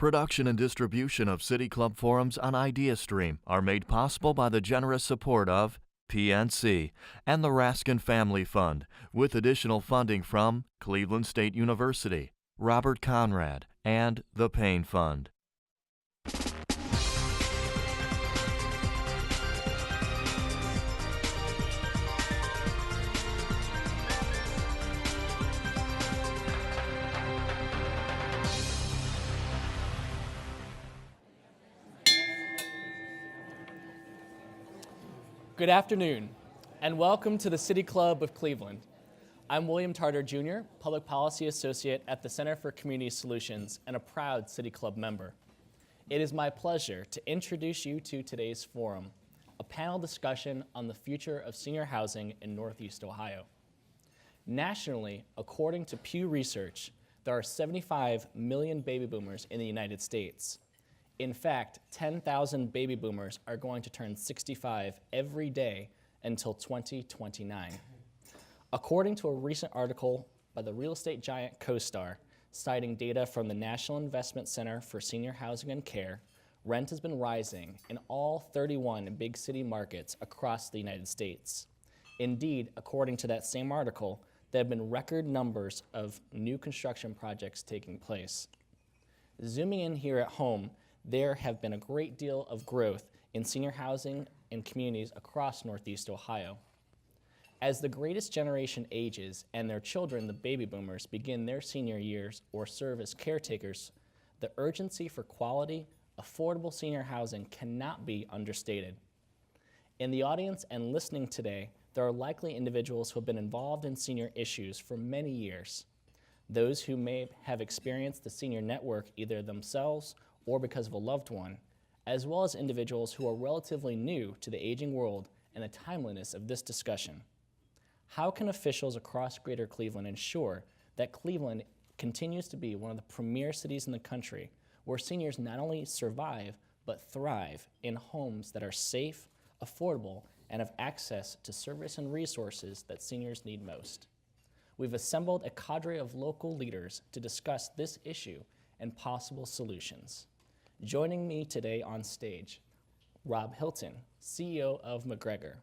Production and distribution of City Club forums on IdeaStream are made possible by the generous support of PNC and the Raskind Family Fund, with additional funding from Cleveland State University, Robert Conrad, and the Payne Fund. Good afternoon, and welcome to the City Club of Cleveland. I'm William Tarter, Jr., Public Policy Associate at the Center for Community Solutions and a proud City Club member. It is my pleasure to introduce you to today's forum, a panel discussion on the future of senior housing in Northeast Ohio. Nationally, according to Pew Research, there are 75 million baby boomers in the United States. In fact, 10,000 baby boomers are going to turn 65 every day until 2029. According to a recent article by the real estate giant CoStar, citing data from the National Investment Center for Senior Housing and Care, rent has been rising in all 31 big city markets across the United States. Indeed, according to that same article, there have been record numbers of new construction projects taking place. Zooming in here at home, there have been a great deal of growth in senior housing and communities across Northeast Ohio. As the greatest generation ages and their children, the baby boomers, begin their senior years or serve as caretakers, the urgency for quality, affordable senior housing cannot be understated. In the audience and listening today, there are likely individuals who have been involved in senior issues for many years. Those who may have experienced the senior network either themselves or because of a loved one, as well as individuals who are relatively new to the aging world and the timeliness of this discussion. How can officials across Greater Cleveland ensure that Cleveland continues to be one of the premier cities in the country where seniors not only survive, but thrive in homes that are safe, affordable, and have access to service and resources that seniors need most? We've assembled a cadre of local leaders to discuss this issue and possible solutions. Joining me today on stage, Rob Hilton, CEO of McGregor,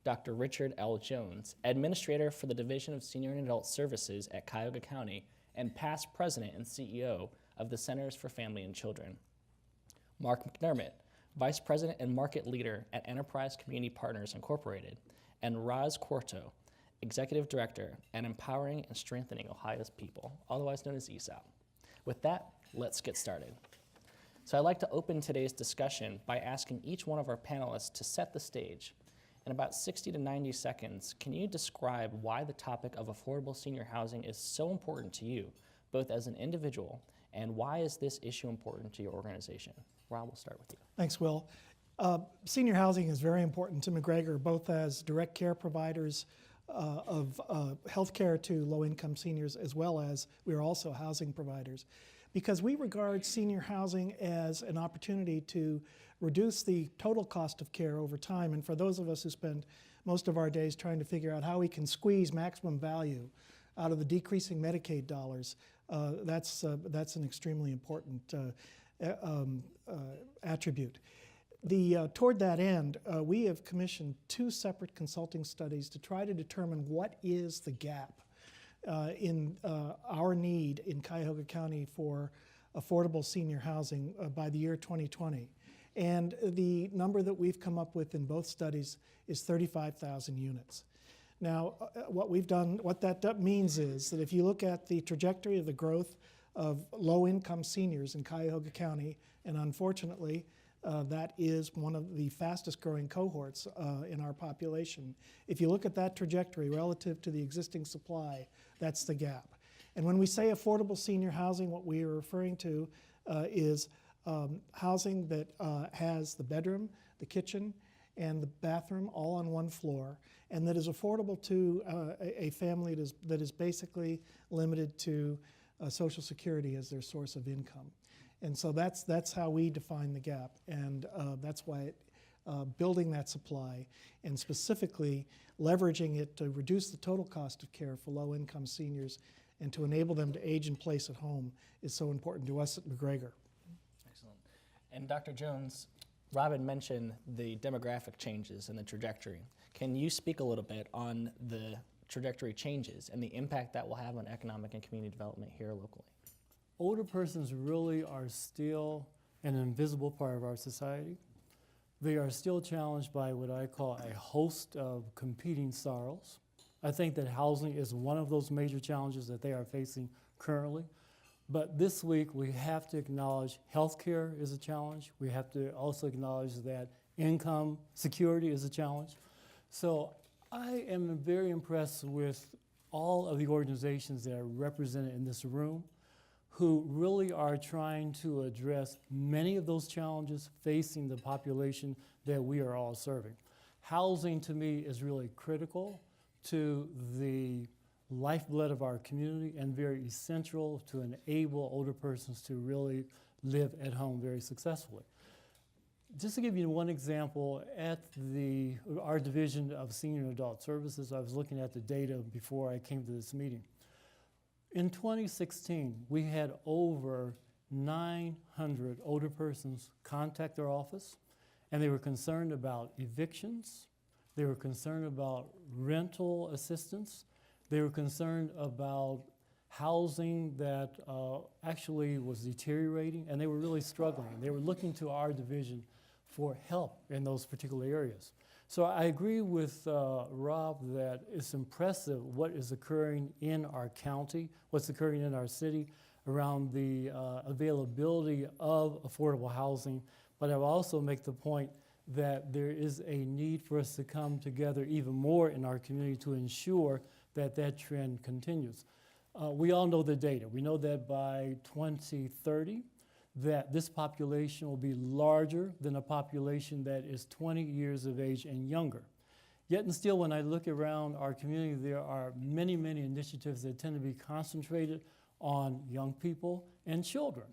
Dr. Richard L. Jones, Administrator for the Division of Senior and Adult Services at Cuyahoga County and past President and CEO of the Centers for Family and Children, Mark McDermott, Vice President and Market Leader at Enterprise Community Partners Incorporated, and Roz Quarto, Executive Director at Empowering and Strengthening Ohio's People, otherwise known as ESOP. With that, let's get started. So I'd like to open today's discussion by asking each one of our panelists to set the stage. In about 60 to 90 seconds, can you describe why the topic of affordable senior housing is so important to you, both as an individual, and why is this issue important to your organization? Rob, we'll start with you. Thanks, Will. Senior housing is very important to McGregor, both as direct care providers of health care to low-income seniors, as well as we are also housing providers, because we regard senior housing as an opportunity to reduce the total cost of care over time. And for those of us who spend most of our days trying to figure out how we can squeeze maximum value out of the decreasing Medicaid dollars, that's an extremely important attribute. Toward that end, we have commissioned 2 separate consulting studies to try to determine what is the gap in our need in Cuyahoga County for affordable senior housing by the year 2020. And the number that we've come up with in both studies is 35,000 units. Now, what that means is that if you look at the trajectory of the growth of low-income seniors in Cuyahoga County, and unfortunately, that is one of the fastest growing cohorts in our population. If you look at that trajectory relative to the existing supply, that's the gap. And when we say affordable senior housing, what we are referring to is housing that has the bedroom, the kitchen, and the bathroom all on one floor, and that is affordable to a family that is basically limited to Social Security as their source of income. And so that's how we define the gap, and that's why building that supply and specifically leveraging it to reduce the total cost of care for low-income seniors and to enable them to age in place at home is so important to us at McGregor. And Dr. Jones, Robin mentioned the demographic changes and the trajectory. Can you speak a little bit on the trajectory changes and the impact that will have on economic and community development here locally? Older persons really are still an invisible part of our society. They are still challenged by what I call a host of competing sorrows. I think that housing is one of those major challenges that they are facing currently. But this week, we have to acknowledge healthcare is a challenge. We have to also acknowledge that income security is a challenge. So I am very impressed with all of the organizations that are represented in this room who really are trying to address many of those challenges facing the population that we are all serving. Housing, to me, is really critical to the lifeblood of our community and very essential to enable older persons to really live at home very successfully. Just to give you one example, at our Division of Senior and Adult Services, I was looking at the data before I came to this meeting. In 2016, we had over 900 older persons contact our office, and they were concerned about evictions, they were concerned about rental assistance, they were concerned about housing that actually was deteriorating, and they were really struggling. They were looking to our division for help in those particular areas. So I agree with Rob that it's impressive what is occurring in our county, what's occurring in our city around the availability of affordable housing. But I will also make the point that there is a need for us to come together even more in our community to ensure that that trend continues. We all know the data. We know that by 2030, that this population will be larger than a population that is 20 years of age and younger. Yet and still, when I look around our community, there are many, many initiatives that tend to be concentrated on young people and children.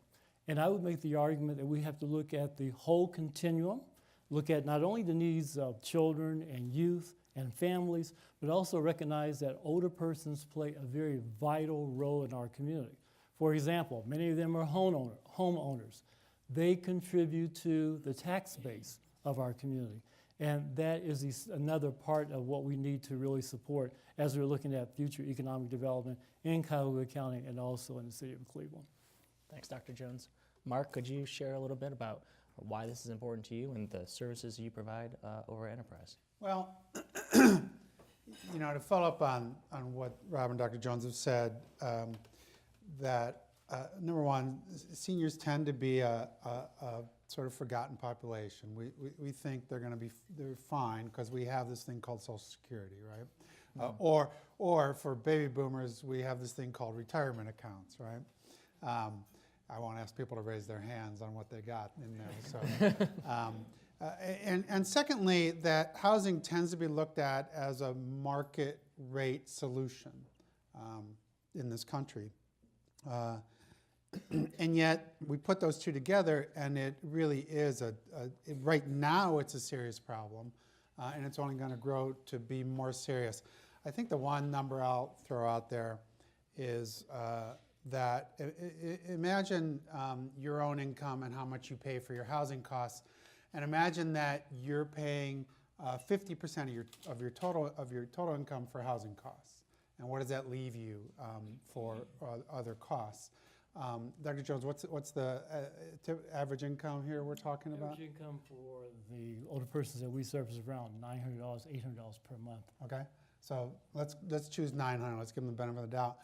And I would make the argument that we have to look at the whole continuum, look at not only the needs of children and youth and families, but also recognize that older persons play a very vital role in our community. For example, many of them are homeowners. They contribute to the tax base of our community. And that is another part of what we need to really support as we're looking at future economic development in Cuyahoga County and also in the city of Cleveland. Thanks, Dr. Jones. Mark, could you share a little bit about why this is important to you and the services you provide over at Enterprise? Well, you know, to follow up on what Rob and Dr. Jones have said, that number one, seniors tend to be a sort of forgotten population. We think they're fine because we have this thing called Social Security, right? Or for baby boomers, we have this thing called retirement accounts, right? I won't ask people to raise their hands on what they got in there. So, and secondly, that housing tends to be looked at as a market rate solution in this country. And yet we put those two together, and it really is right now it's a serious problem, and it's only going to grow to be more serious. I think the one number I'll throw out there is that imagine your own income and how much you pay for your housing costs, and imagine that you're paying 50% of your total income for housing costs. And what does that leave you for other costs? Dr. Jones, what's the average income here we're talking about? Average income for the older persons that we serve is around $900, $800 per month. Okay, so let's choose 900. Let's give them the benefit of the doubt.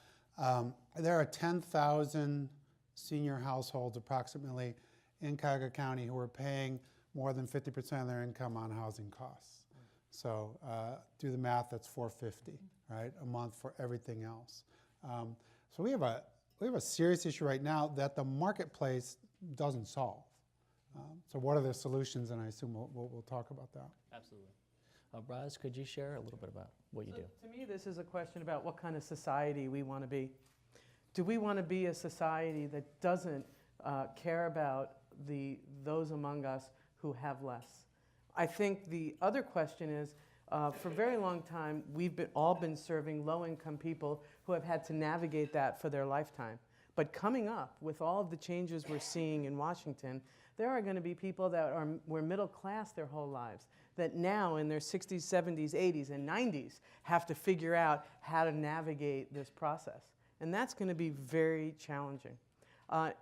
There are 10,000 senior households approximately in Cuyahoga County who are paying more than 50% of their income on housing costs. So do the math, that's $450, right, a month for everything else. So we have a serious issue right now that the marketplace doesn't solve. So what are the solutions? And I assume we'll talk about that. Absolutely. Braz, could you share a little bit about what you do? To me, this is a question about what kind of society we want to be. Do we want to be a society that doesn't care about those among us who have less? I think the other question is, for a very long time, we've all been serving low-income people who have had to navigate that for their lifetime. But coming up with all of the changes we're seeing in Washington, there are going to be people that were middle class their whole lives, that now in their 60s, 70s, 80s, and 90s have to figure out how to navigate this process. And that's going to be very challenging.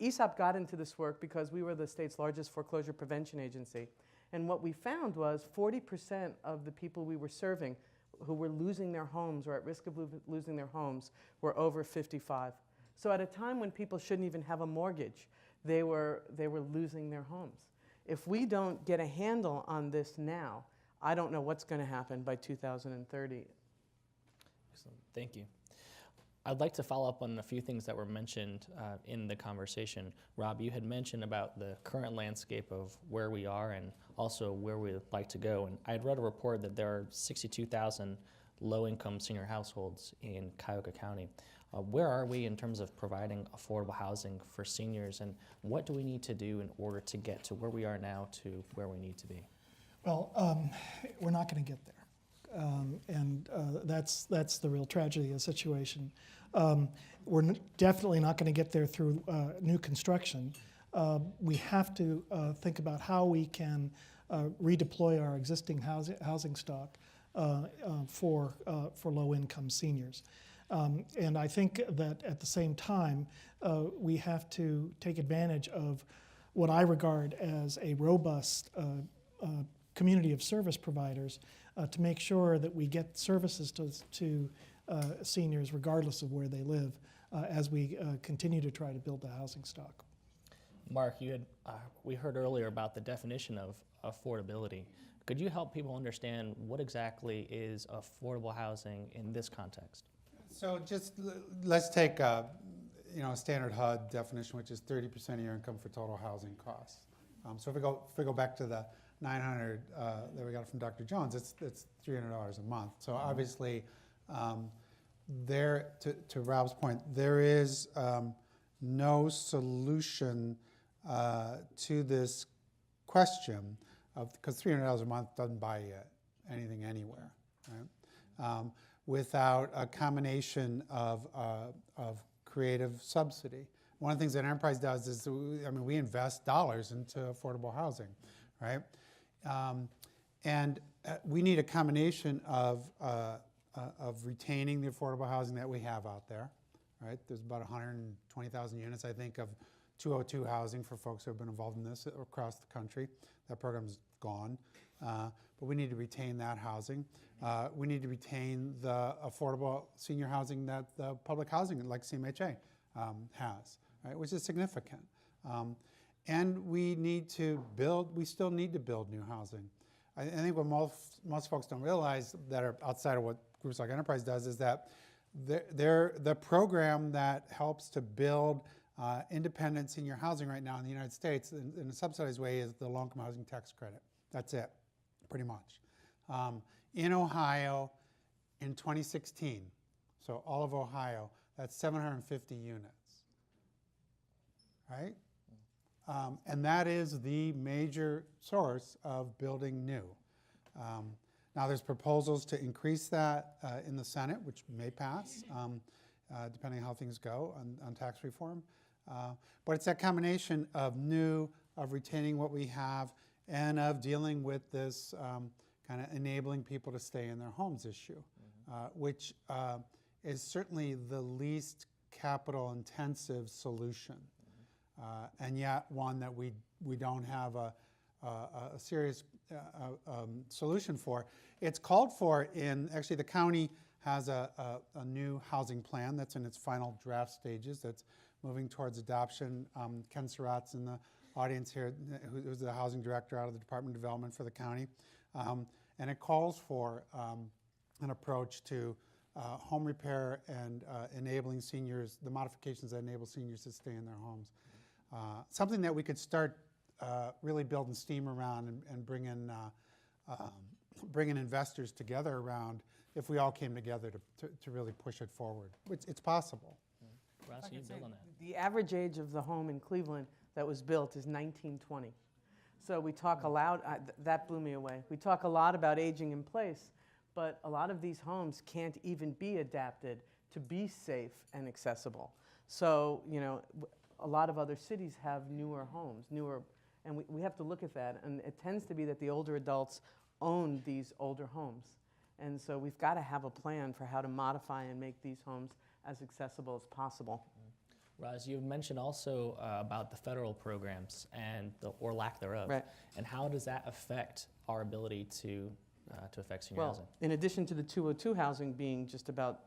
ESOP got into this work because we were the state's largest foreclosure prevention agency. And what we found was 40% of the people we were serving who were losing their homes or at risk of losing their homes were over 55. So at a time when people shouldn't even have a mortgage, they were losing their homes. If we don't get a handle on this now, I don't know what's going to happen by 2030. Excellent. Thank you. I'd like to follow up on a few things that were mentioned in the conversation. Rob, you had mentioned about the current landscape of where we are and also where we'd like to go. And I had read a report that there are 62,000 low-income senior households in Cuyahoga County. Where are we in terms of providing affordable housing for seniors, and what do we need to do in order to get to where we are now to where we need to be? Well, we're not going to get there. That's the real tragedy of the situation. We're definitely not going to get there through new construction. We have to think about how we can redeploy our existing housing stock for low-income seniors. And I think that at the same time, we have to take advantage of what I regard as a robust community of service providers to make sure that we get services to seniors regardless of where they live as we continue to try to build the housing stock. Mark, we heard earlier about the definition of affordability. Could you help people understand what exactly is affordable housing in this context? So just let's take a standard HUD definition, which is 30% of your income for total housing costs. So if we go back to the 900 that we got from Dr. Jones, it's $300 a month. So obviously, to Rob's point, there is no solution to this question because $300 a month doesn't buy you anything anywhere, right? Without a combination of creative subsidy. One of the things that Enterprise does is, we invest dollars into affordable housing, right? And we need a combination of retaining the affordable housing that we have out there, right? There's about 120,000 units, I think, of 202 housing for folks who have been involved in this across the country. That program's gone, but we need to retain that housing. We need to retain the affordable senior housing that the public housing, like CMHA, has, right? Which is significant. And we still need to build new housing. I think what most folks don't realize that are outside of what groups like Enterprise does is that the program that helps to build independent senior housing right now in the United States in a subsidized way is the low-income housing tax credit. That's it, pretty much. In Ohio, in 2016, so all of Ohio, that's 750 units, right? And that is the major source of building new. Now there's proposals to increase that in the Senate, which may pass, depending on how things go on tax reform. But it's that combination of of retaining what we have, and of dealing with this kind of enabling people to stay in their homes issue, which is certainly the least capital intensive solution. And yet one that we don't have a serious solution for. It's called for actually the county has a new housing plan that's in its final draft stages that's moving towards adoption. Ken Surratt's in the audience here, who's the housing director out of the Department of Development for the county. And it calls for an approach to home repair and enabling seniors, the modifications that enable seniors to stay in their homes. Something that we could start really building steam around and bring in investors together around if we all came together to really push it forward. It's possible. Ross, you build on that. The average age of the home in Cleveland that was built is 1920. So we talk a lot, that blew me away. We talk a lot about aging in place, but a lot of these homes can't even be adapted to be safe and accessible. So, a lot of other cities have newer homes, and we have to look at that. And it tends to be that the older adults own these older homes. And so we've got to have a plan for how to modify and make these homes as accessible as possible. Roz, you mentioned also about the federal programs or lack thereof. Right. And how does that affect our ability to affect senior housing? In addition to the 202 housing being just about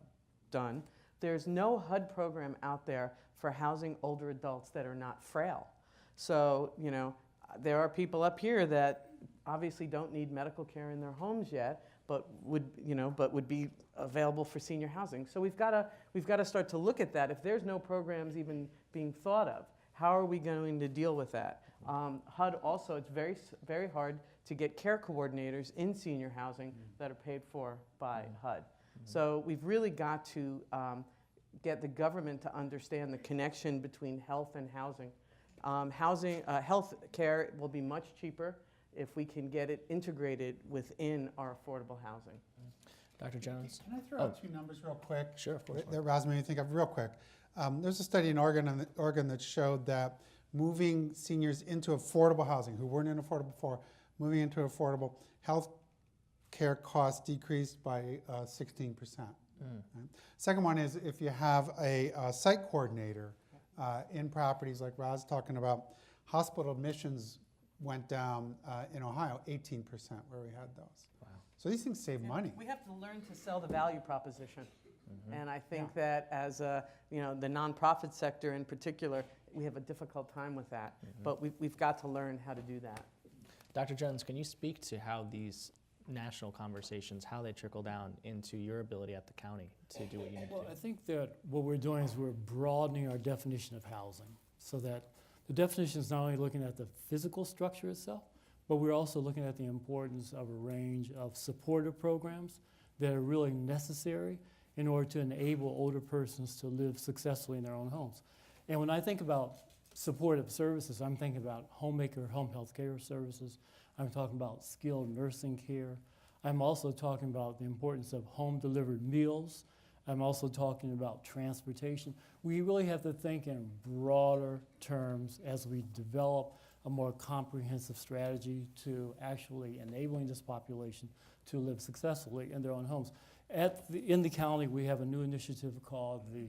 done, there's no HUD program out there for housing older adults that are not frail. So, there are people up here that obviously don't need medical care in their homes yet, but would be available for senior housing. So we've got to start to look at that. If there's no programs even being thought of, how are we going to deal with that? HUD also, it's very, very hard to get care coordinators in senior housing that are paid for by HUD. So we've really got to get the government to understand the connection between health and housing. Health care will be much cheaper if we can get it integrated within our affordable housing. Dr. Jones? Can I throw out two numbers real quick? Sure, of course. That Roz made me think of real quick. There's a study in Oregon that showed that moving seniors into affordable housing, who weren't in affordable before, moving into affordable, health care costs decreased by 16%. Right? Second one is if you have a site coordinator in properties like Roz talking about, hospital admissions went down in Ohio 18% where we had those. Wow. So these things save money. We have to learn to sell the value proposition. And I think that as the nonprofit sector in particular, we have a difficult time with that. But we've got to learn how to do that. Dr. Jones, can you speak to how these national conversations, how they trickle down into your ability at the county to do what you need to do? I think that what we're doing is we're broadening our definition of housing so that the definition is not only looking at the physical structure itself, but we're also looking at the importance of a range of supportive programs that are really necessary in order to enable older persons to live successfully in their own homes. And when I think about supportive services, I'm thinking about homemaker home health care services. I'm talking about skilled nursing care. I'm also talking about the importance of home-delivered meals. I'm also talking about transportation. We really have to think in broader terms as we develop a more comprehensive strategy to actually enabling this population to live successfully in their own homes. In the county, we have a new initiative called the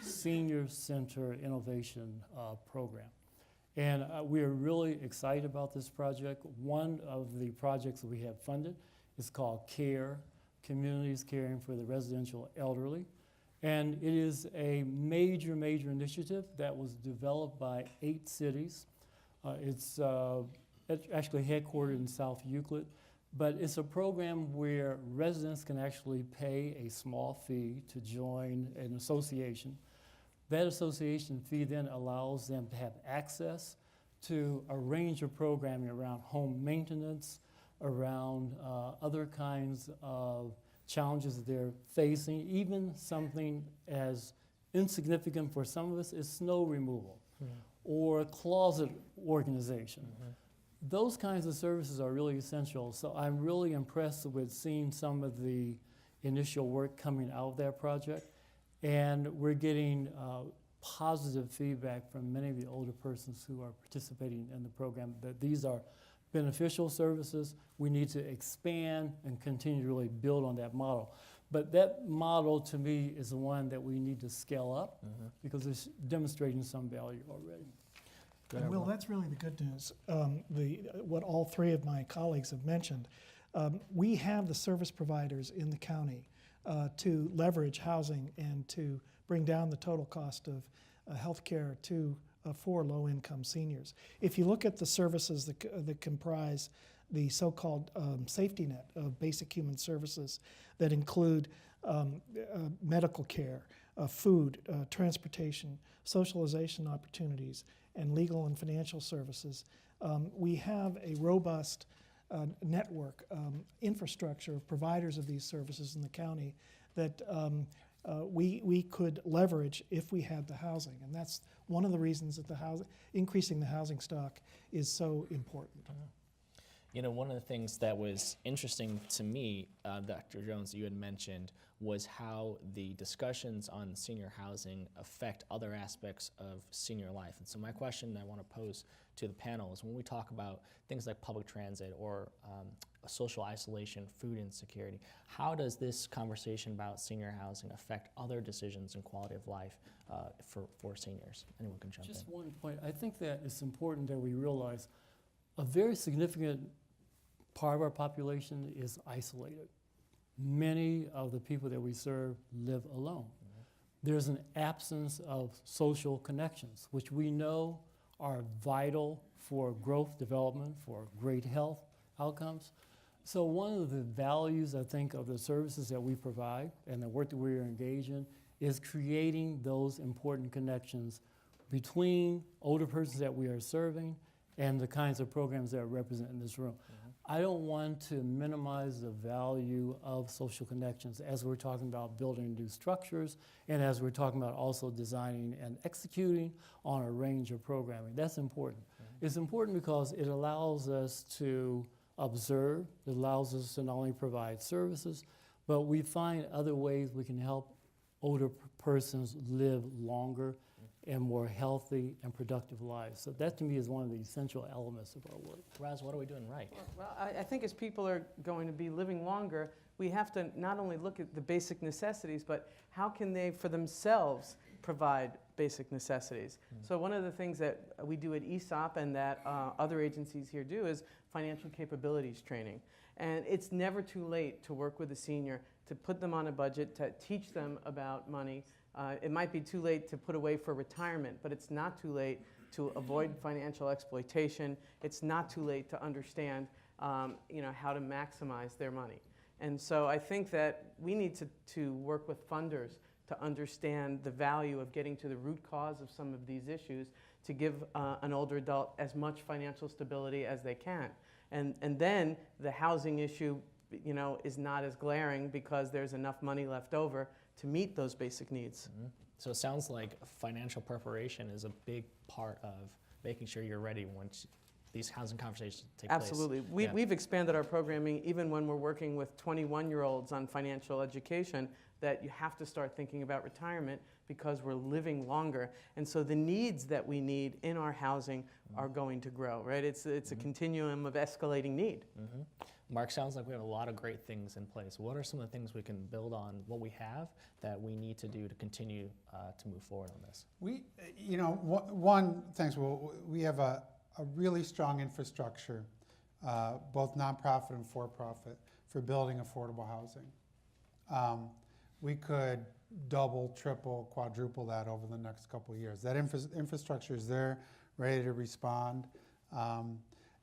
Senior Center Innovation Program. And we are really excited about this project. One of the projects that we have funded is called CARE, Communities Caring for the Residential Elderly. And it is a major, major initiative that was developed by 8 cities. It's actually headquartered in South Euclid, but it's a program where residents can actually pay a small fee to join an association. That association fee then allows them to have access to a range of programming around home maintenance, around other kinds of challenges that they're facing, even something as insignificant for some of us as snow removal or closet organization. Those kinds of services are really essential. So I'm really impressed with seeing some of the initial work coming out of that project. And we're getting positive feedback from many of the older persons who are participating in the program that these are beneficial services. We need to expand and continue to really build on that model. But that model, to me, is the one that we need to scale up because it's demonstrating some value already. And Will, that's really the good news. What all 3 of my colleagues have mentioned, we have the service providers in the county to leverage housing and to bring down the total cost of health care for low-income seniors. If you look at the services that comprise the so-called safety net of basic human services that include medical care, food, transportation, socialization opportunities, and legal and financial services, we have a robust network, infrastructure of providers of these services in the county that we could leverage if we had the housing. And that's one of the reasons that increasing the housing stock is so important. You know, one of the things that was interesting to me, Dr. Jones, that you had mentioned, was how the discussions on senior housing affect other aspects of senior life. And so my question I want to pose to the panel is, when we talk about things like public transit or social isolation, food insecurity, how does this conversation about senior housing affect other decisions in quality of life for seniors? Anyone can jump in. Just one point. I think that it's important that we realize a very significant part of our population is isolated. Many of the people that we serve live alone. There's an absence of social connections, which we know are vital for growth, development, for great health outcomes. So one of the values, I think, of the services that we provide and the work that we are engaged in is creating those important connections between older persons that we are serving and the kinds of programs that are represented in this room. I don't want to minimize the value of social connections as we're talking about building new structures and as we're talking about also designing and executing on a range of programming. That's important. It's important because it allows us to observe, it allows us to not only provide services, but we find other ways we can help older persons live longer and more healthy and productive lives. So that to me is one of the essential elements of our work. Raz, what are we doing right? Well, I think as people are going to be living longer, we have to not only look at the basic necessities, but how can they for themselves provide basic necessities. So one of the things that we do at ESOP and that other agencies here do is financial capabilities training. And it's never too late to work with a senior, to put them on a budget, to teach them about money. It might be too late to put away for retirement, but it's not too late to avoid financial exploitation. It's not too late to understand how to maximize their money. And so I think that we need to work with funders to understand the value of getting to the root cause of some of these issues, to give an older adult as much financial stability as they can. And then the housing issue is not as glaring because there's enough money left over to meet those basic needs. So it sounds like financial preparation is a big part of making sure you're ready once these housing conversations take place. Absolutely. Yeah. We've expanded our programming even when we're working with 21-year-olds on financial education, that you have to start thinking about retirement because we're living longer. And so the needs that we need in our housing are going to grow, right? It's a continuum of escalating need. Mark, sounds like we have a lot of great things in place. What are some of the things we can build on what we have that we need to do to continue to move forward on this? We have a really strong infrastructure, both nonprofit and for-profit, for building affordable housing. We could double, triple, quadruple that over the next couple of years. That infrastructure is there, ready to respond.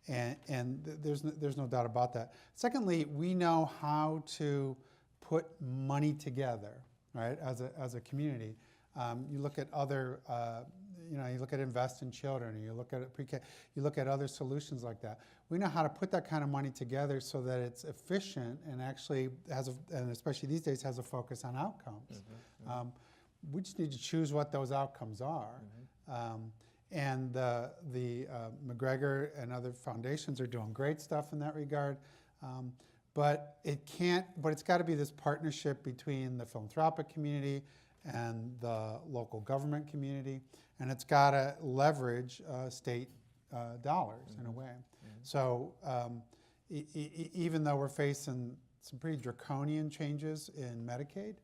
And there's no doubt about that. Secondly, we know how to put money together, right, as a community. You look at other, you look at Invest in Children, you look at pre-K, you look at other solutions like that. We know how to put that kind of money together so that it's efficient and actually and especially these days, has a focus on outcomes. We just need to choose what those outcomes are. And the McGregor and other foundations are doing great stuff in that regard. But it's got to be this partnership between the philanthropic community and the local government community, and it's got to leverage state dollars in a way. So even though we're facing some pretty draconian changes in Medicaid,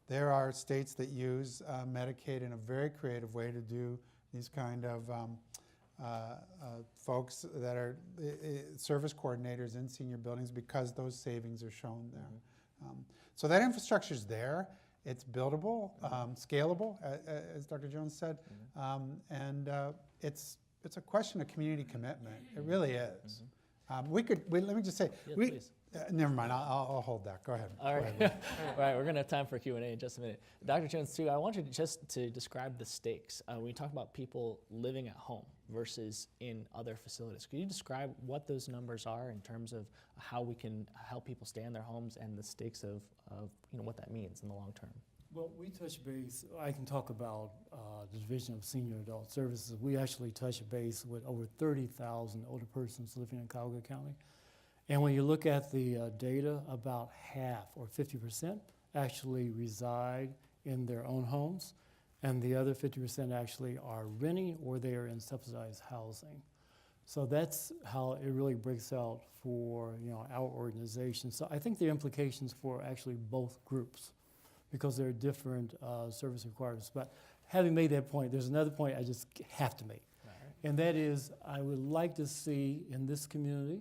there are states that use Medicaid in a very creative way to do these kind of folks that are service coordinators in senior buildings because those savings are shown there. So that infrastructure is there. It's buildable, scalable, as Dr. Jones said, and it's a question of community commitment. It really is. Let me just say, Please. Never mind, I'll hold that. Go ahead. All right. All right, we're going to have time for Q&A in just a minute. Dr. Jones, too, I want you to describe the stakes. When you talk about people living at home versus in other facilities, could you describe what those numbers are in terms of how we can help people stay in their homes and the stakes of what that means in the long term? Well, we touch base, I can talk about the Division of Senior Adult Services. We actually touch base with over 30,000 older persons living in Cuyahoga County. And when you look at the data, about half or 50% actually reside in their own homes, and the other 50% actually are renting or they are in subsidized housing. So that's how it really breaks out for our organization. So I think the implications for actually both groups, because there are different service requirements. But having made that point, there's another point I just have to make. Right. And that is, I would like to see in this community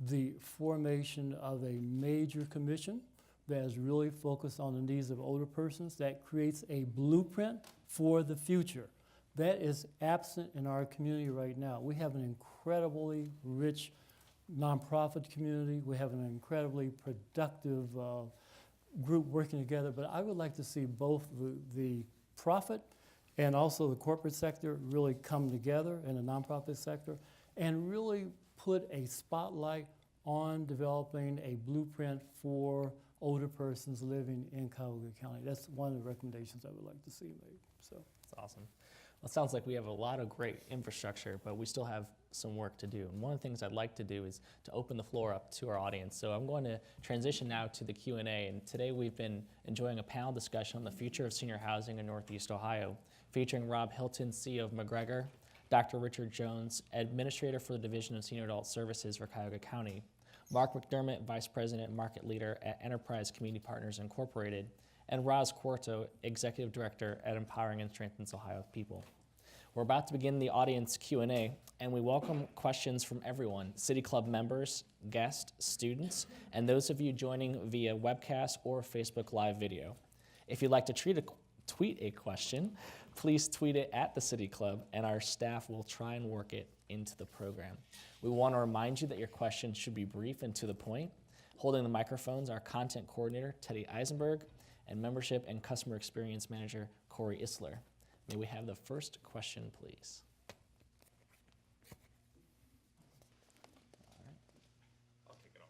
the formation of a major commission that is really focused on the needs of older persons, that creates a blueprint for the future. That is absent in our community right now. We have an incredibly rich nonprofit community. We have an incredibly productive group working together, but I would like to see both the profit and also the corporate sector really come together in the nonprofit sector and really put a spotlight on developing a blueprint for older persons living in Cuyahoga County. That's one of the recommendations I would like to see made. So That's awesome. Well, it sounds like we have a lot of great infrastructure, but we still have some work to do. And one of the things I'd like to do is to open the floor up to our audience. So I'm going to transition now to the Q&A. And today we've been enjoying a panel discussion on the future of senior housing in Northeast Ohio, featuring Rob Hilton, CEO of McGregor, Dr. Richard Jones, Administrator for the Division of Senior Adult Services for Cuyahoga County, Mark McDermott, Vice President and Market Leader at Enterprise Community Partners Incorporated, and Roz Quarto, Executive Director at Empowering and Strengthens Ohio People. We're about to begin the audience Q&A, and we welcome questions from everyone, City Club members, guests, students, and those of you joining via webcast or Facebook Live video. If you'd like to tweet a question, please tweet it at the City Club, and our staff will try and work it into the program. We want to remind you that your question should be brief and to the point. Holding the microphones are Content Coordinator Teddy Eisenberg and Membership and Customer Experience Manager Corey Isler. May we have the first question, please? All right. I'll kick it off.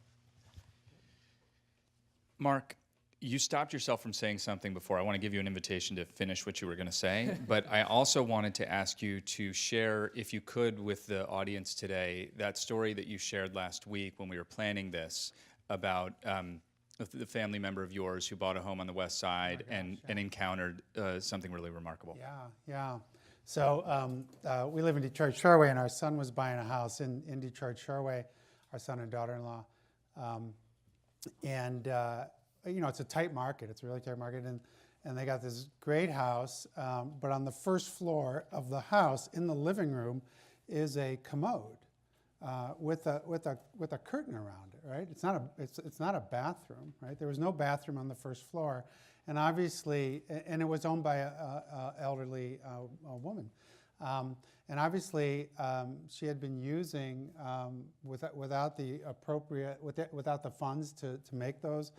Mark, you stopped yourself from saying something before. I want to give you an invitation to finish what you were going to say, but I also wanted to ask you to share, if you could, with the audience today, that story that you shared last week when we were planning this about the family member of yours who bought a home on the west side and encountered something really remarkable. Yeah. So we live in Detroit Shoreway, and our son was buying a house in Detroit Shoreway, our son and daughter-in-law. It's a tight market. It's a really tight market. And they got this great house, but on the first floor of the house, in the living room, is a commode with a curtain around it. Right? It's not a bathroom. Right? There was no bathroom on the first floor, and obviously, and it was owned by a elderly woman. And obviously, she had been using without the funds to make those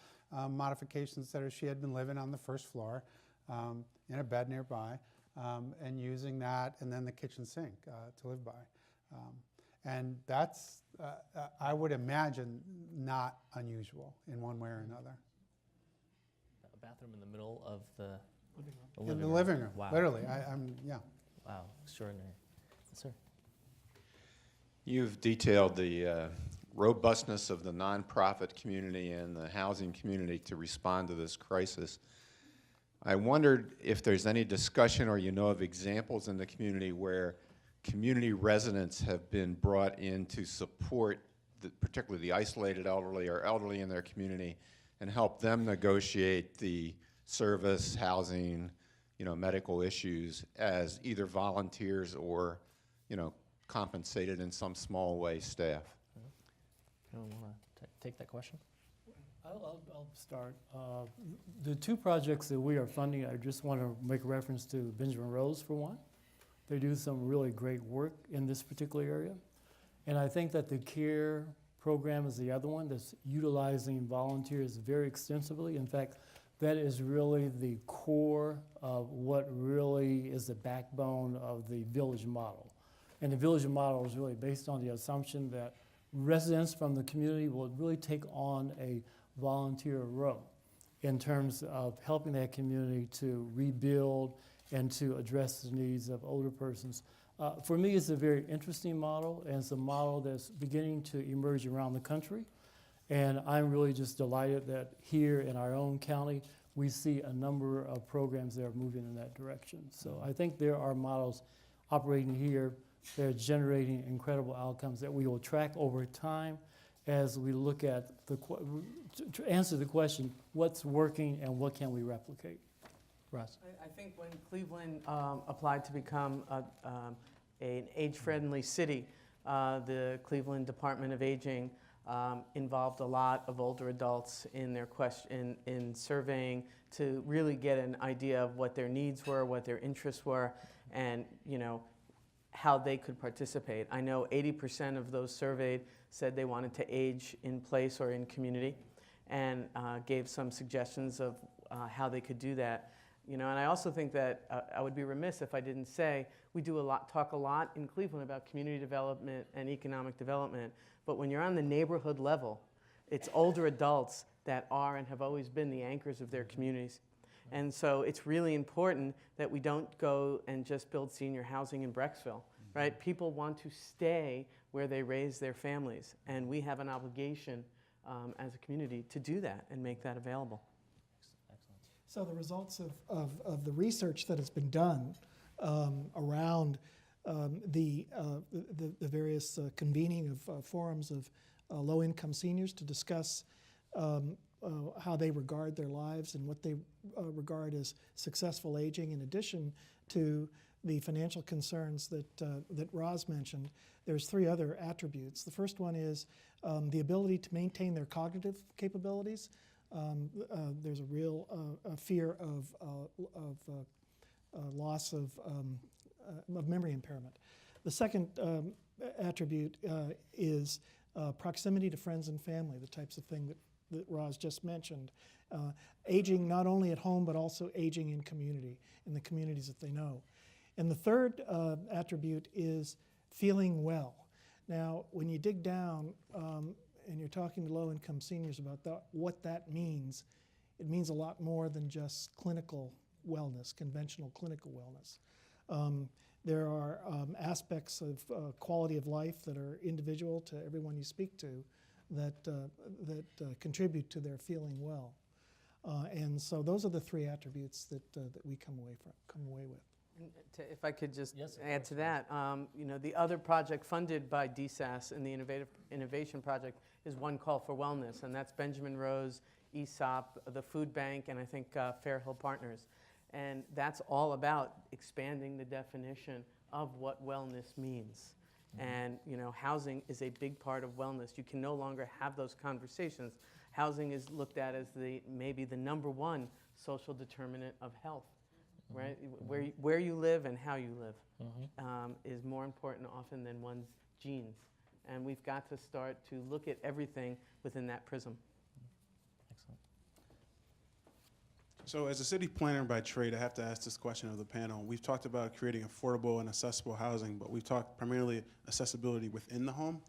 modifications, that she had been living on the first floor in a bed nearby, and using that, and then the kitchen sink to live by. And that's, I would imagine, not unusual in one way or another. A bathroom in the middle of the In the living room, Wow. literally. Yeah. Wow, extraordinary. Yes, sir. You've detailed the robustness of the nonprofit community and the housing community to respond to this crisis. I wondered if there's any discussion or of examples in the community where community residents have been brought in to support particularly the isolated elderly or elderly in their community and help them negotiate the service, housing, medical issues as either volunteers or, compensated in some small way staff. Anyone want to take that question? I'll start. The two projects that we are funding, I just want to make reference to Benjamin Rose for one. They do some really great work in this particular area. And I think that the CARE program is the other one that's utilizing volunteers very extensively. In fact, that is really the core of what really is the backbone of the village model. And the village model is really based on the assumption that residents from the community will really take on a volunteer role. in terms of helping that community to rebuild and to address the needs of older persons. For me, it's a very interesting model, and it's a model that's beginning to emerge around the country. And I'm really just delighted that here in our own county, we see a number of programs that are moving in that direction. So I think there are models operating here that are generating incredible outcomes that we will track over time as we look at to answer the question, what's working and what can we replicate? Russ? I think when Cleveland applied to become an age-friendly city, the Cleveland Department of Aging involved a lot of older adults in their in surveying to really get an idea of what their needs were, what their interests were, and how they could participate. I know 80% of those surveyed said they wanted to age in place or in community, and gave some suggestions of how they could do that. And I also think that I would be remiss if I didn't say we talk a lot in Cleveland about community development and economic development, but when you're on the neighborhood level, it's older adults that are and have always been the anchors of their communities. And so it's really important that we don't go and just build senior housing in Brecksville, right? People want to stay where they raise their families, and we have an obligation as a community to do that and make that available. So the results of the research that has been done around the various convening of forums of low-income seniors to discuss how they regard their lives and what they regard as successful aging, in addition to the financial concerns that Roz mentioned. There's three other attributes. The first one is the ability to maintain their cognitive capabilities. There's a real fear of loss of memory impairment. The second attribute is proximity to friends and family, the types of thing that Roz just mentioned. Aging not only at home, but also aging in community, in the communities that they know. And the third attribute is feeling well. Now, when you dig down and you're talking to low-income seniors about what that means, it means a lot more than just clinical wellness, conventional clinical wellness. There are aspects of quality of life that are individual to everyone you speak to that contribute to their feeling well. And so those are the three attributes that we come away with. If I could just add to that, the other project funded by DSAS in the Innovation Project is One Call for Wellness, and that's Benjamin Rose, ESOP, the Food Bank, and I think Fairhill Partners. And that's all about expanding the definition of what wellness means. And housing is a big part of wellness. You can no longer have those conversations. Housing is looked at as maybe the number one social determinant of health. Right, where you live and how you live is more important often than one's genes, and we've got to start to look at everything within that prism. Excellent. So, as a city planner by trade, I have to ask this question of the panel. We've talked about creating affordable and accessible housing, but we've talked primarily accessibility within the home.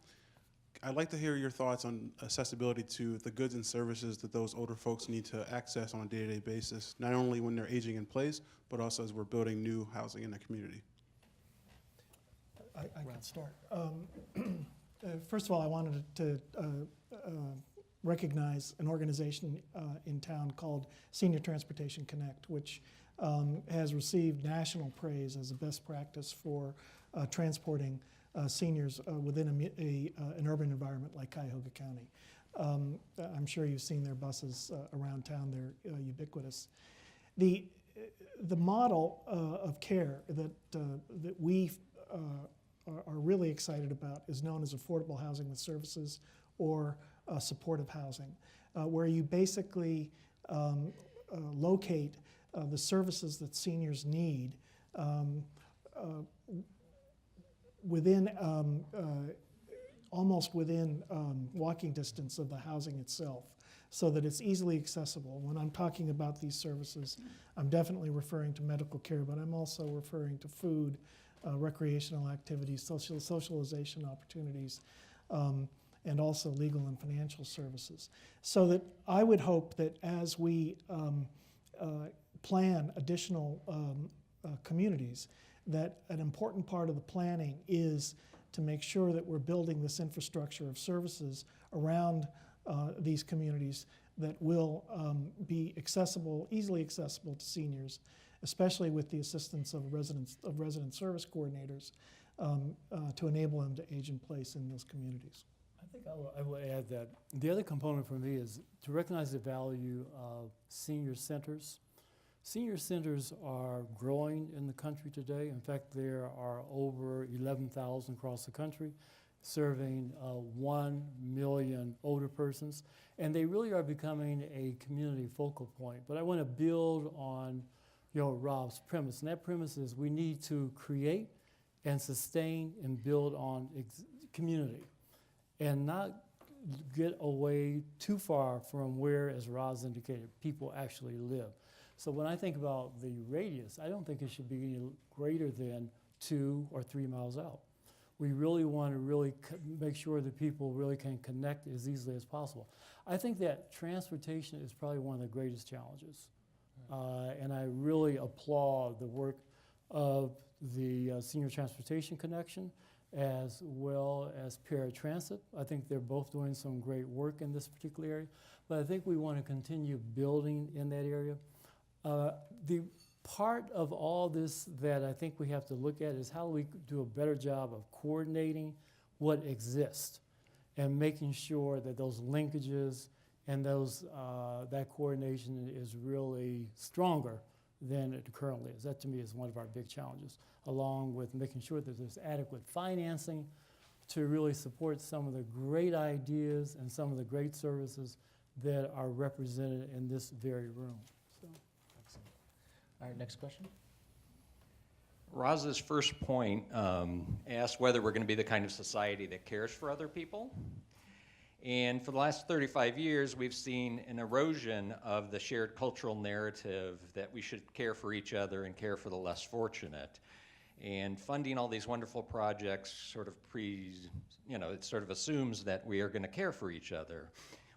I'd like to hear your thoughts on accessibility to the goods and services that those older folks need to access on a day-to-day basis, not only when they're aging in place, but also as we're building new housing in the community. I can start. First of all, I wanted to recognize an organization in town called Senior Transportation Connect, which has received national praise as a best practice for transporting seniors within an urban environment like Cuyahoga County. I'm sure you've seen their buses around town. They're ubiquitous. The model of care that we are really excited about is known as affordable housing with services, or supportive housing, where you basically locate the services that seniors need within almost within walking distance of the housing itself, so that it's easily accessible. When I'm talking about these services, I'm definitely referring to medical care, but I'm also referring to food, recreational activities, socialization opportunities, and also legal and financial services. So that I would hope that as we plan additional communities, that an important part of the planning is to make sure that we're building this infrastructure of services around these communities that will be accessible, easily accessible to seniors, especially with the assistance of resident service coordinators to enable them to age in place in those communities. I think I will add that the other component for me is to recognize the value of senior centers. Senior centers are growing in the country today. In fact, there are over 11,000 across the country serving 1 million older persons, and they really are becoming a community focal point. But I want to build on Rob's premise, and that premise is we need to create and sustain and build on community and not get away too far from where, as Rob's indicated, people actually live. So when I think about the radius, I don't think it should be any greater than 2 or 3 miles out. We really want to make sure that people really can connect as easily as possible. I think that transportation is probably one of the greatest challenges. And I really applaud the work of the Senior Transportation Connection as well as paratransit. I think they're both doing some great work in this particular area. But I think we want to continue building in that area. The part of all this that I think we have to look at is how we do a better job of coordinating what exists and making sure that those linkages and that coordination is really stronger than it currently is. That to me is one of our big challenges, along with making sure that there's adequate financing to really support some of the great ideas and some of the great services that are represented in this very room. All right, next question. Roz's first point asked whether we're going to be the kind of society that cares for other people. And for the last 35 years, we've seen an erosion of the shared cultural narrative that we should care for each other and care for the less fortunate. And funding all these wonderful projects sort of it sort of assumes that we are going to care for each other.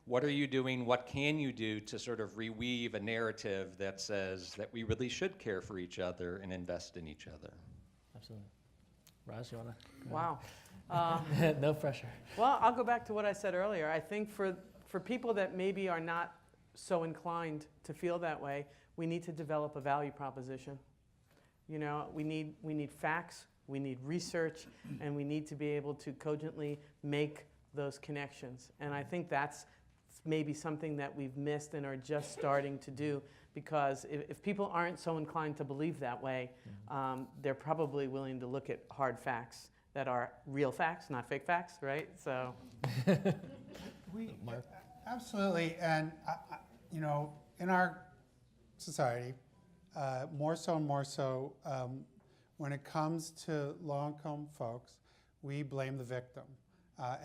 What are you doing? What can you do to sort of reweave a narrative that says that we really should care for each other and invest in each other? Absolutely. Roz, you want to? Wow. No pressure. Well, I'll go back to what I said earlier. I think for people that maybe are not so inclined to feel that way, we need to develop a value proposition. We need facts, we need research, and we need to be able to cogently make those connections. And I think that's maybe something that we've missed and are just starting to do, because if people aren't so inclined to believe that way, they're probably willing to look at hard facts that are real facts, not fake facts, right? So, Absolutely, and in our society, more so and more so, when it comes to low-income folks, we blame the victim.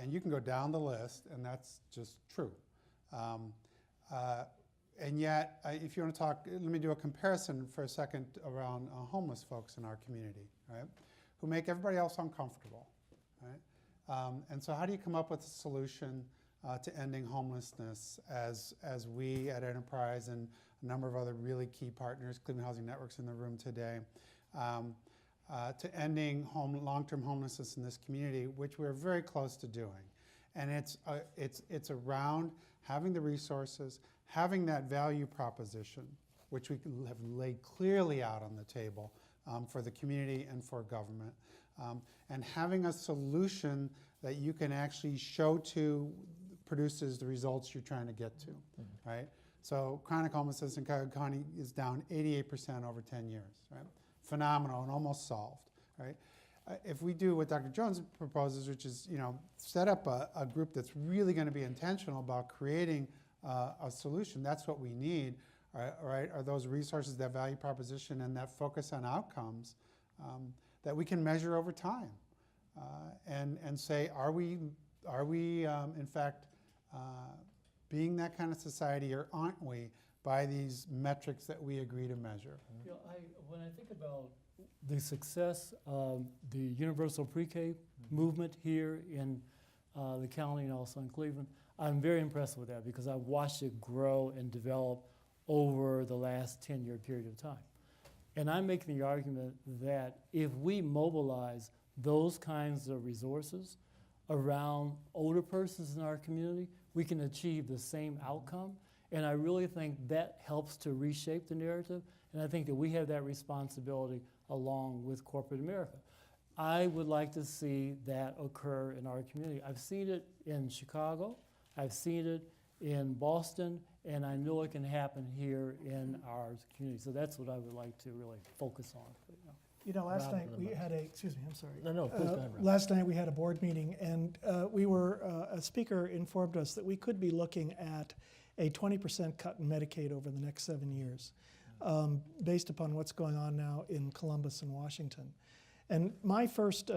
And you can go down the list, and that's just true. And yet, if you want to talk, let me do a comparison for a second around homeless folks in our community, right, who make everybody else uncomfortable, right? And so how do you come up with a solution to ending homelessness as we at Enterprise and a number of other really key partners, Cleveland Housing Network's in the room today, to ending long-term homelessness in this community, which we're very close to doing. And it's around having the resources, having that value proposition, which we have laid clearly out on the table for the community and for government, and having a solution that you can actually show to produces the results you're trying to get to, right? So chronic homelessness in Cuyahoga County is down 88% over 10 years, right? Phenomenal and almost solved, right? If we do what Dr. Jones proposes, which is, set up a group that's really going to be intentional about creating a solution, that's what we need, right? Are those resources, that value proposition, and that focus on outcomes that we can measure over time, and say, are we in fact being that kind of society, or aren't we, by these metrics that we agree to measure? When I think about the success of the universal pre-K movement here in the county and also in Cleveland. I'm very impressed with that because I've watched it grow and develop over the last 10-year period of time. And I'm making the argument that if we mobilize those kinds of resources around older persons in our community, we can achieve the same outcome. And I really think that helps to reshape the narrative. And I think that we have that responsibility along with corporate America. I would like to see that occur in our community. I've seen it in Chicago, I've seen it in Boston, and I know it can happen here in our community. So that's what I would like to really focus on. You know, last Rob, night we had a, excuse me, I'm sorry. No, please go ahead, Rob. Last night we had a board meeting, and a speaker informed us that we could be looking at a 20% cut in Medicaid over the next 7 years, based upon what's going on now in Columbus and Washington. And my first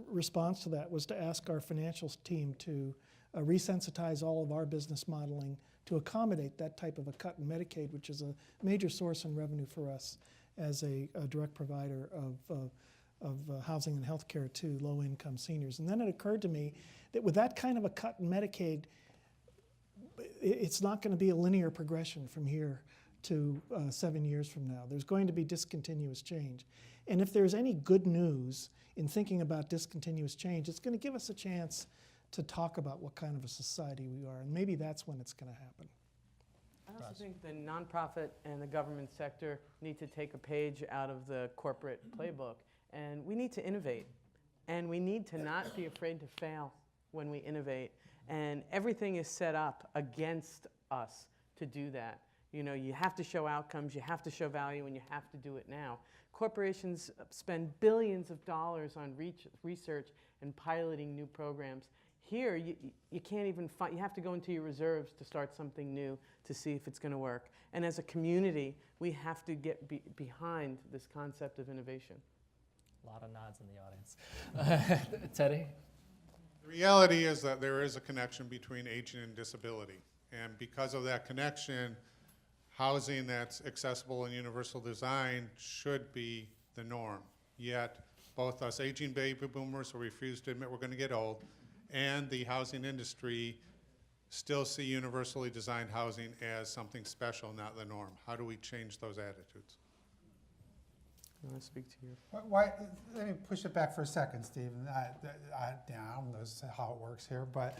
response to that was to ask our financials team to resensitize all of our business modeling to accommodate that type of a cut in Medicaid, which is a major source in revenue for us as a direct provider of housing and health care to low-income seniors. And then it occurred to me that with that kind of a cut in Medicaid, it's not going to be a linear progression from here to 7 years from now. There's going to be discontinuous change. And if there's any good news in thinking about discontinuous change, it's going to give us a chance to talk about what kind of a society we are. And maybe that's when it's going to happen. I also think the nonprofit and the government sector need to take a page out of the corporate playbook. And we need to innovate. And we need to not be afraid to fail when we innovate. And everything is set up against us to do that. You know, you have to show outcomes, you have to show value, and you have to do it now. Corporations spend billions of dollars on research and piloting new programs. Here, you can't even find, you have to go into your reserves to start something new to see if it's going to work. And as a community, we have to get behind this concept of innovation. A lot of nods in the audience. Teddy? The reality is that there is a connection between aging and disability. And because of that connection, housing that's accessible and universal design should be the norm. Yet, both us aging baby boomers who refuse to admit we're going to get old and the housing industry still see universally designed housing as something special, not the norm. How do we change those attitudes? I want to speak to you. Why, let me push it back for a second, Stephen. I don't know how it works here, but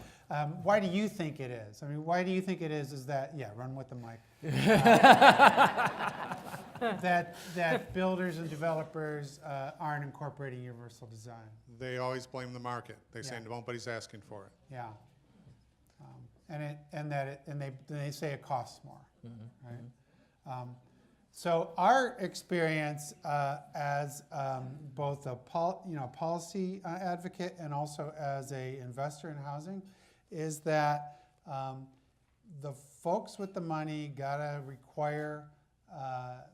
why do you think it is? I mean, why do you think it is that, yeah, run with the mic, that builders and developers aren't incorporating universal design? They always blame the market. They say nobody's asking for it. Yeah. And they say it costs more, right? So our experience as both a policy advocate and also as an investor in housing is that the folks with the money gotta require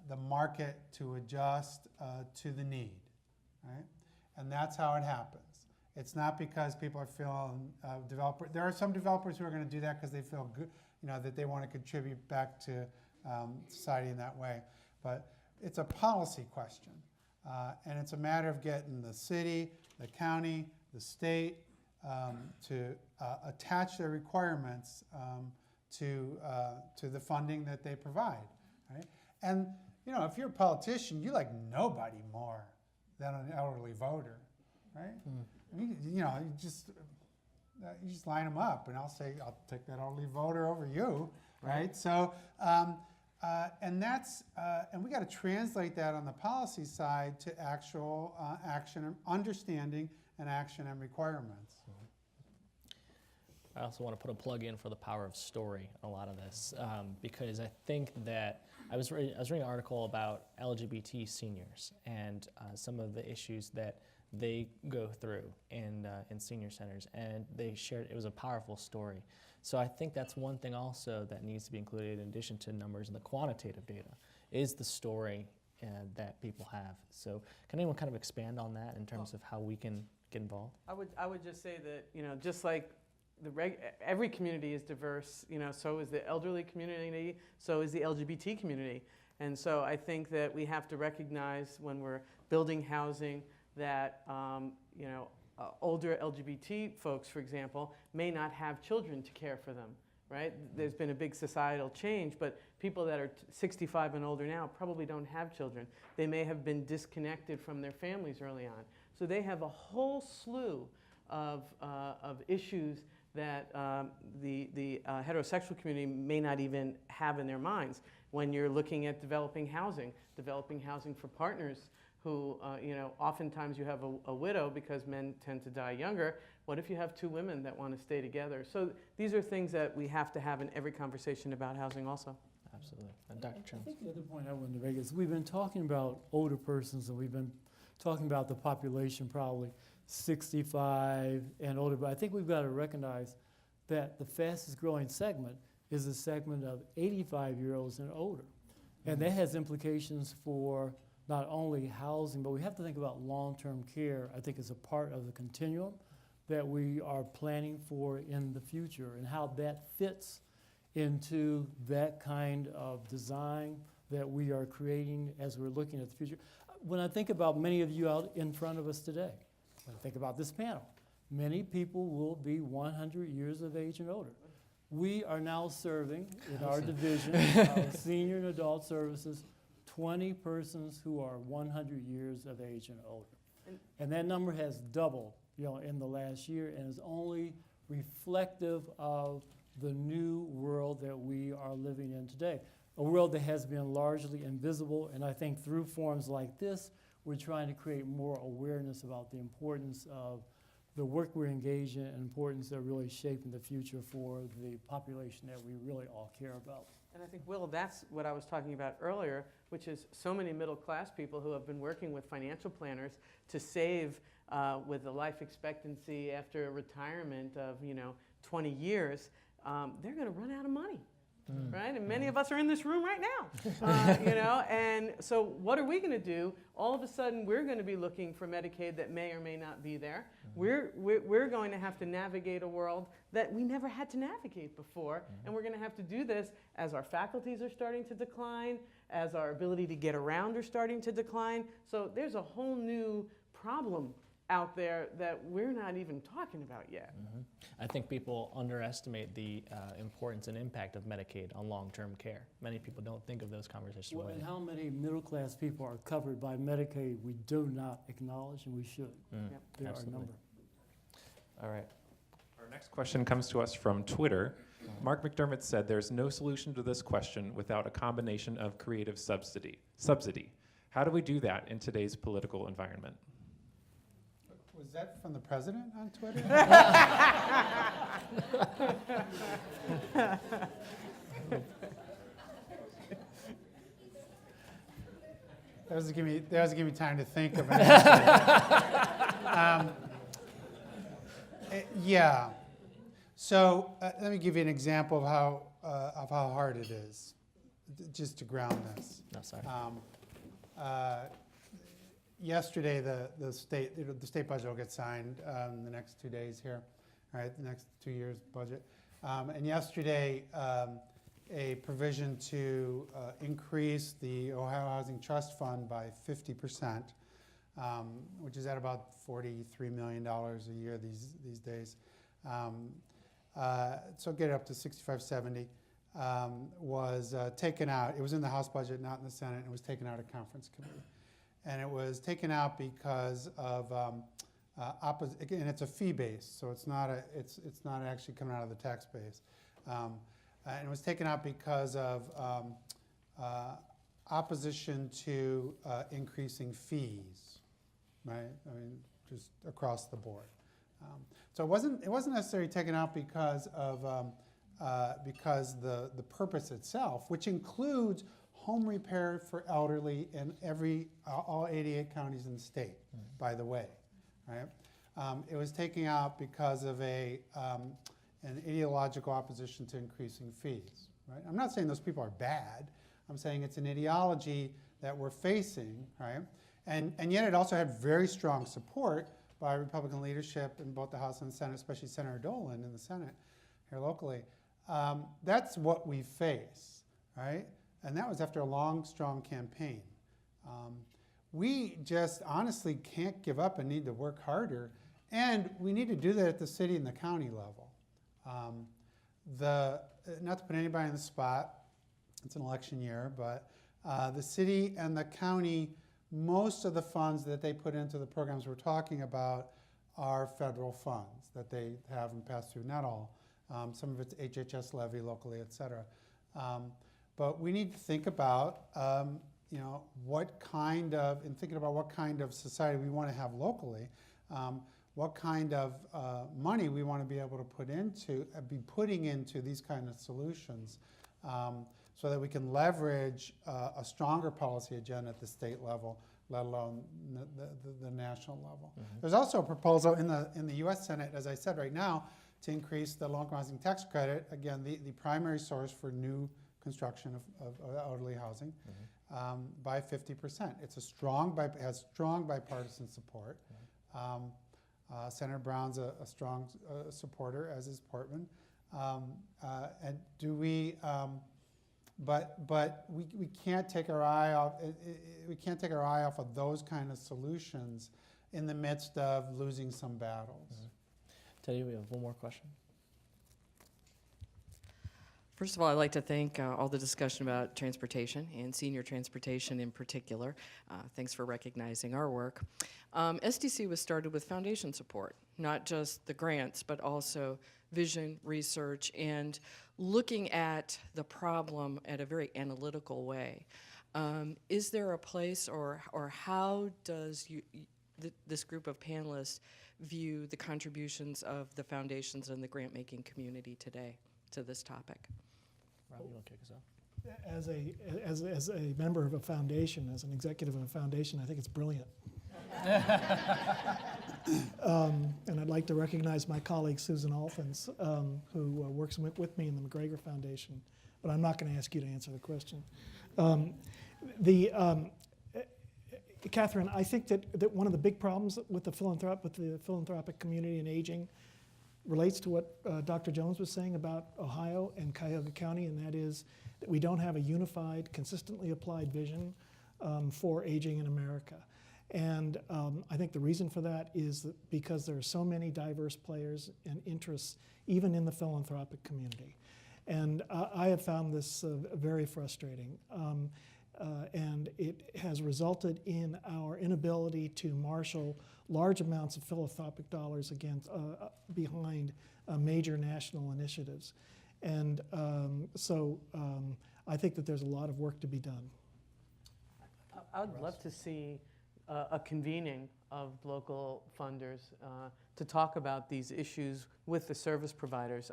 the market to adjust to the need, right? And that's how it happens. It's not because people are feeling there are some developers who are going to do that because they feel good, that they want to contribute back to society in that way. But it's a policy question. And it's a matter of getting the city, the county, the state to attach their requirements to the funding that they provide, right? And, if you're a politician, you like nobody more than an elderly voter, right? I mean, you just line them up, and I'll say, I'll take that elderly voter over you, right? So, and we got to translate that on the policy side to actual action, understanding, and action and requirements. I also want to put a plug in for the power of story in a lot of this, because I think that I was reading an article about LGBT seniors and some of the issues that they go through in senior centers, and they shared, it was a powerful story. So I think that's one thing also that needs to be included in addition to numbers and the quantitative data, is the story that people have. So can anyone kind of expand on that in terms of how we can get involved? I would just say that, just like every community is diverse, so is the elderly community, so is the LGBT community. And so I think that we have to recognize when we're building housing that, older LGBT folks, for example, may not have children to care for them, right? There's been a big societal change, but people that are 65 and older now probably don't have children. They may have been disconnected from their families early on. So they have a whole slew of issues that the heterosexual community may not even have in their minds when you're looking at developing housing for partners who, oftentimes you have a widow because men tend to die younger. What if you have two women that want to stay together? So these are things that we have to have in every conversation about housing also. Absolutely. And Dr. I Jones? think the other point I wanted to make is we've been talking about older persons, and we've been talking about the population probably 65 and older, but I think we've got to recognize that the fastest growing segment is the segment of 85-year-olds and older. And that has implications for not only housing, but we have to think about long-term care, I think, as a part of the continuum that we are planning for in the future, and how that fits into that kind of design that we are creating as we're looking at the future. When I think about many of you out in front of us today, when I think about this panel, many people will be 100 years of age and older. We are now serving in our division of senior and adult services 20 persons who are 100 years of age and older. And that number has doubled, in the last year, and is only reflective of the new world that we are living in today. A world that has been largely invisible, and I think through forums like this, we're trying to create more awareness about the importance of the work we're engaged in and importance of really shaping the future for the population that we really all care about. And I think, Will, that's what I was talking about earlier, which is so many middle-class people who have been working with financial planners to save with a life expectancy after retirement of 20 years, they're going to run out of money. Right? And many of us are in this room right now, and so what are we going to do? All of a sudden, we're going to be looking for Medicaid that may or may not be there. We're going to have to navigate a world that we never had to navigate before, and we're going to have to do this as our faculties are starting to decline, as our ability to get around are starting to decline. So there's a whole new problem out there that we're not even talking about yet. I think people underestimate the importance and impact of Medicaid on long-term care. Many people don't think of those conversations. Well, and how many middle-class people are covered by Medicaid we do not acknowledge, and we should. Yep. There Absolutely. are a number. All right. Our next question comes to us from Twitter. Mark McDermott said there's no solution to this question without a combination of creative subsidy. How do we do that in today's political environment? Was that from the president on Twitter? That was give me time to think of an answer. Yeah. So let me give you an example of how hard it is, just to ground this. No, sorry. Yesterday, the state budget will get signed in the next 2 days here, right? The next 2 years budget. And yesterday, a provision to increase the Ohio Housing Trust Fund by 50%, which is at about $43 million a year these days. So get it up to 65, 70. Was taken out. It was in the House budget, not in the Senate. It was taken out of conference committee. And it was taken out because of again, it's a fee base, so it's not actually coming out of the tax base. And it was taken out because of opposition to increasing fees, right? I mean, just across the board. So it wasn't necessarily taken out because of the purpose itself, which includes home repair for elderly in all 88 counties in the state, by the way, right? It was taken out because of an ideological opposition to increasing fees, right? I'm not saying those people are bad. I'm saying it's an ideology that we're facing, right? And yet it also had very strong support by Republican leadership in both the House and the Senate, especially Senator Dolan in the Senate here locally. That's what we face, right? And that was after a long, strong campaign. We just honestly can't give up and need to work harder And we need to do that at the city and the county level. Not to put anybody on the spot, it's an election year, but the city and the county, most of the funds that they put into the programs we're talking about are federal funds that they have and pass through. Not all. Some of it's HHS levy locally, et cetera. But we need to think about, what kind of, in thinking about what kind of society we want to have locally, what kind of money we want to be able to be putting into these kind of solutions, so that we can leverage a stronger policy agenda at the state level, let alone the national level. Mm-hmm. There's also a proposal in the U.S. Senate, as I said right now, to increase the low-income housing tax credit, again, the primary source for new construction of elderly housing, mm-hmm. By 50%. It has strong bipartisan support. Mm-hmm. Senator Brown's a strong supporter, as is Portman. And do we? But we can't take our eye off. We can't take our eye off of those kind of solutions in the midst of losing some battles. Mm-hmm. Teddy, we have one more question. First of all, I'd like to thank all the discussion about transportation and senior transportation in particular. Thanks for recognizing our work. SDC was started with foundation support, not just the grants, but also vision, research, and looking at the problem at a very analytical way. Is there a place, or how does this group of panelists view the contributions of the foundations and the grant-making community today to this topic? Rob, you want to kick us off? As a member of a foundation, as an executive of a foundation, I think it's brilliant. And I'd like to recognize my colleague Susan Alphons, who works with me in the McGregor Foundation, but I'm not going to ask you to answer the question. Catherine, I think that one of the big problems with the philanthropic community and aging relates to what Dr. Jones was saying about Ohio and Cuyahoga County, and that is that we don't have a unified, consistently applied vision for aging in America. And I think the reason for that is that because there are so many diverse players and interests, even in the philanthropic community. And I have found this very frustrating. And it has resulted in our inability to marshal large amounts of philanthropic dollars behind major national initiatives. And so I think that there's a lot of work to be done. I'd love to see a convening of local funders to talk about these issues with the service providers.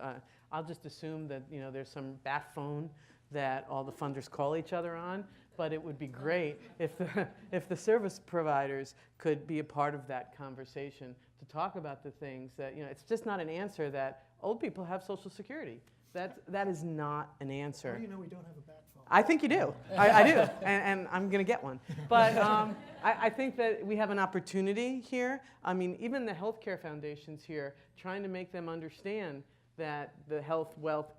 I'll just assume that there's some bat phone that all the funders call each other on, but it would be great if the service providers could be a part of that conversation to talk about the things that, it's just not an answer that old people have Social Security. That is not an answer. How do you know we don't have a bat phone? I think you do. I do, and I'm going to get one. But I think that we have an opportunity here. I mean, even the healthcare foundations here, trying to make them understand that the health-wealth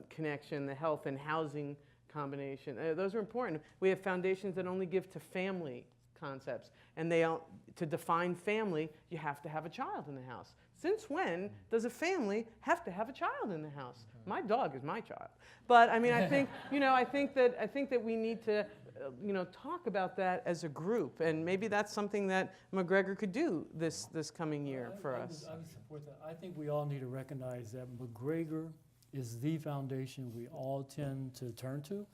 connection, the health and housing combination, those are important. We have foundations that only give to family concepts, and to define family, you have to have a child in the house. Since when does a family have to have a child in the house? My dog is my child. But I mean, I think I think that we need to talk about that as a group, and maybe that's something that McGregor could do this coming year for us. I would support that. I think we all need to recognize that McGregor is the foundation we all tend to turn to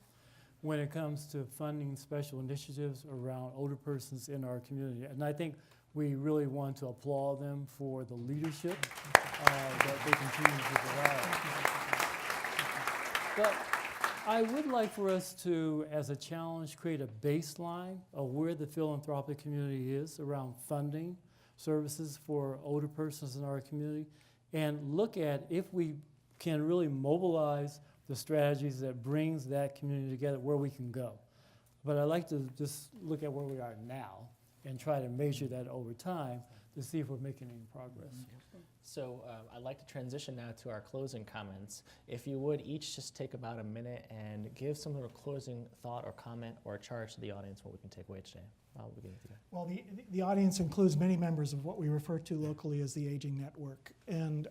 when it comes to funding special initiatives around older persons in our community. And I think we really want to applaud them for the leadership that they continue to provide. But I would like for us to, as a challenge, create a baseline of where the philanthropic community is around funding services for older persons in our community, and look at if we can really mobilize the strategies that brings that community together, where we can go. But I'd like to just look at where we are now and try to measure that over time to see if we're making any progress. So I'd like to transition now to our closing comments. If you would each just take about a minute and give some sort of closing thought or comment or charge to the audience what we can take away today. I'll begin with you. Well, the audience includes many members of what we refer to locally as the Aging Network. And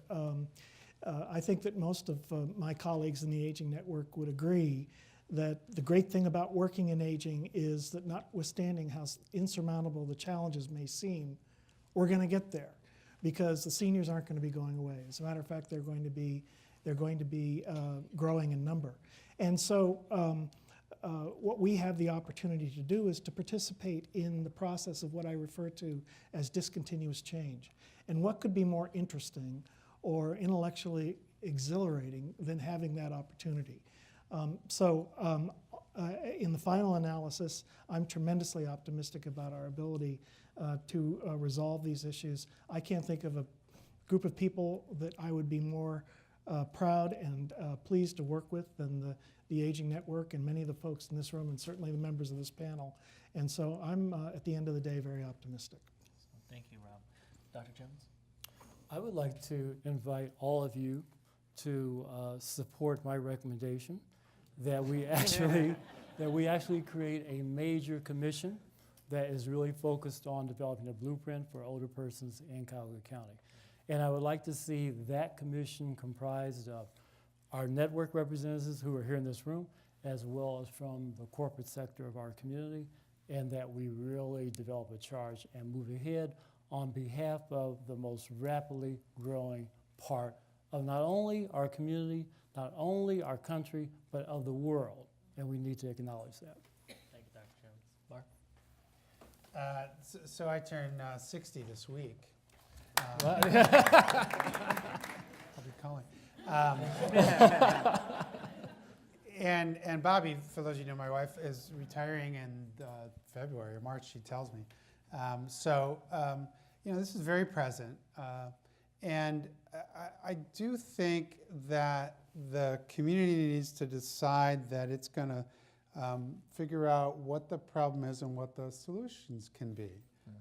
I think that most of my colleagues in the Aging Network would agree that the great thing about working in aging is that notwithstanding how insurmountable the challenges may seem, we're going to get there, because the seniors aren't going to be going away. As a matter of fact, they're going to be growing in number. And so what we have the opportunity to do is to participate in the process of what I refer to as discontinuous change. And what could be more interesting or intellectually exhilarating than having that opportunity? In the final analysis, I'm tremendously optimistic about our ability to resolve these issues. I can't think of a group of people that I would be more proud and pleased to work with than the Aging Network and many of the folks in this room, and certainly the members of this panel. And so I'm, at the end of the day, very optimistic. Thank you, Rob. Dr. Jones? I would like to invite all of you to support my recommendation that we actually create a major commission that is really focused on developing a blueprint for older persons in Cuyahoga County. And I would like to see that commission comprised of our network representatives who are here in this room, as well as from the corporate sector of our community, and that we really develop a charge and move ahead on behalf of the most rapidly growing part of not only our community, not only our country, but of the world. And we need to acknowledge that. Thank you, Dr. Jones. Mark? So I turn 60 this week. I'll be calling. And Bobby, for those of you who know, my wife is retiring in February or March, she tells me. This is very present. And I do think that the community needs to decide that it's going to figure out what the problem is and what the solutions can be,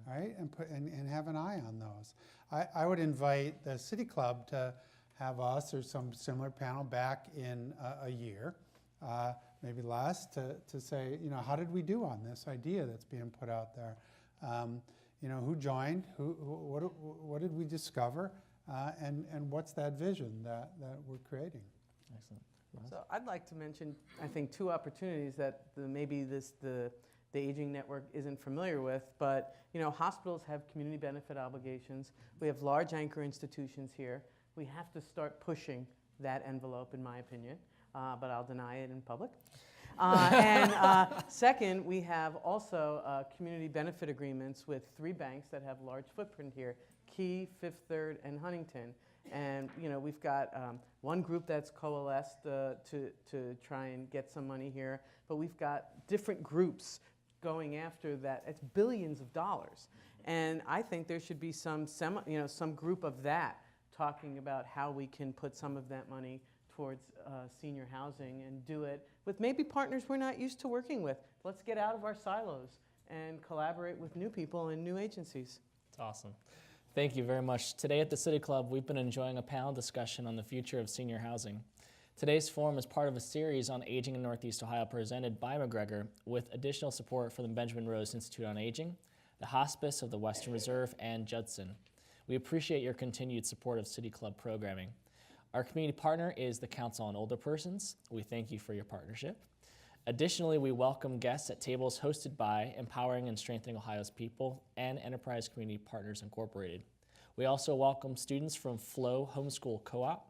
right? And have an eye on those. I would invite the City Club to have us or some similar panel back in a year, maybe less, to say, how did we do on this idea that's being put out there? Who joined? What did we discover? And what's that vision that we're creating? Excellent. So I'd like to mention, I think, two opportunities that maybe the Aging Network isn't familiar with, but hospitals have community benefit obligations. We have large anchor institutions here. We have to start pushing that envelope, in my opinion, but I'll deny it in public. Second, we have also community benefit agreements with 3 banks that have large footprint here: Key, Fifth Third, and Huntington. And we've got one group that's coalesced to try and get some money here, but we've got different groups going after that. It's billions of dollars, and I think there should be some group of that talking about how we can put some of that money towards senior housing and do it with maybe partners we're not used to working with. Let's get out of our silos and collaborate with new people and new agencies. That's awesome. Thank you very much. Today at the City Club, we've been enjoying a panel discussion on the future of senior housing. Today's forum is part of a series on aging in Northeast Ohio presented by McGregor, with additional support from the Benjamin Rose Institute on Aging, the Hospice of the Western Reserve, and Judson. We appreciate your continued support of City Club programming. Our community partner is the Council on Older Persons. We thank you for your partnership. Additionally, we welcome guests at tables hosted by Empowering and Strengthening Ohio's People and Enterprise Community Partners Incorporated. We also welcome students from Flow Homeschool Co-op.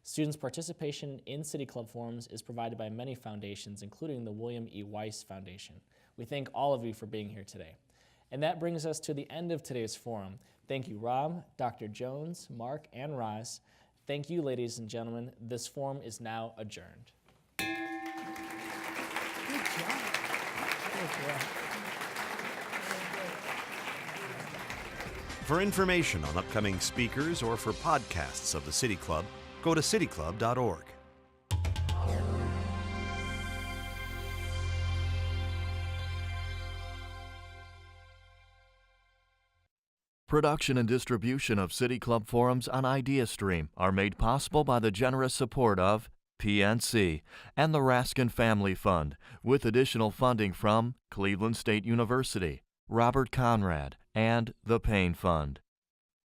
Students' participation in City Club forums is provided by many foundations, including the William E. Weiss Foundation. We thank all of you for being here today. And that brings us to the end of today's forum. Thank you, Rob, Dr. Jones, Mark, and Roz. Thank you, ladies and gentlemen. This forum is now adjourned. For information on upcoming speakers or for podcasts of the City Club, go to cityclub.org. Production and distribution of City Club forums on IdeaStream are made possible by the generous support of PNC and the Raskind Family Fund, with additional funding from Cleveland State University, Robert Conrad, and the Payne Fund.